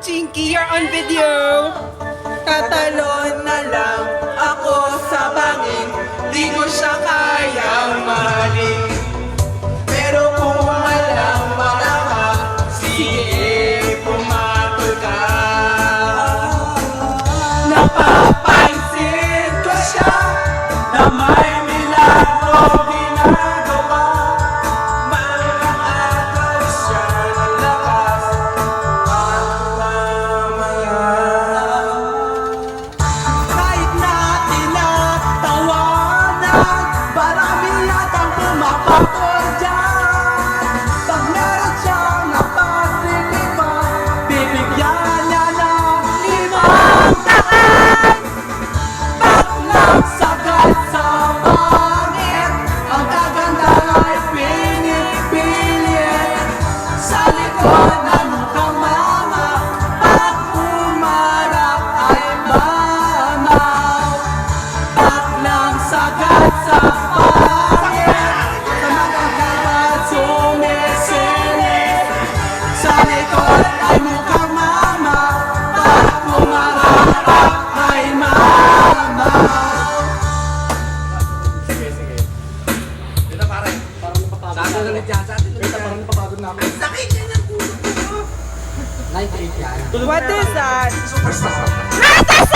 Chinky, you're on video. Tatalon na lang ako sa bangin, di ko siya kayang mahalin. Pero kung walang marama, sige, pumatol ka. Napapansin ko siya na may milagro ginagawa. Makakaagaw siya ng lakas at mamaya. Kahit na tinatawanan, marami yatang pumapatol dyan. Pag meron siyang napagtitipan, bibigyan niya ng 500. Baklang sagad sa pangit, ang kaganda ay pinipilit. Sa likod ng mukhang mama, pag umarap ay mamaw. Baklang sagad sa pangit, sa magagawad sumisilip. Sa likod ay mukhang mama, pag umarap ay mamaw. Sa atin ulit yan, sa atin ulit yan. Parang napapagod na ako. Sakit yan ang ulo ko. 98 yan. What is that? Superstar. Rata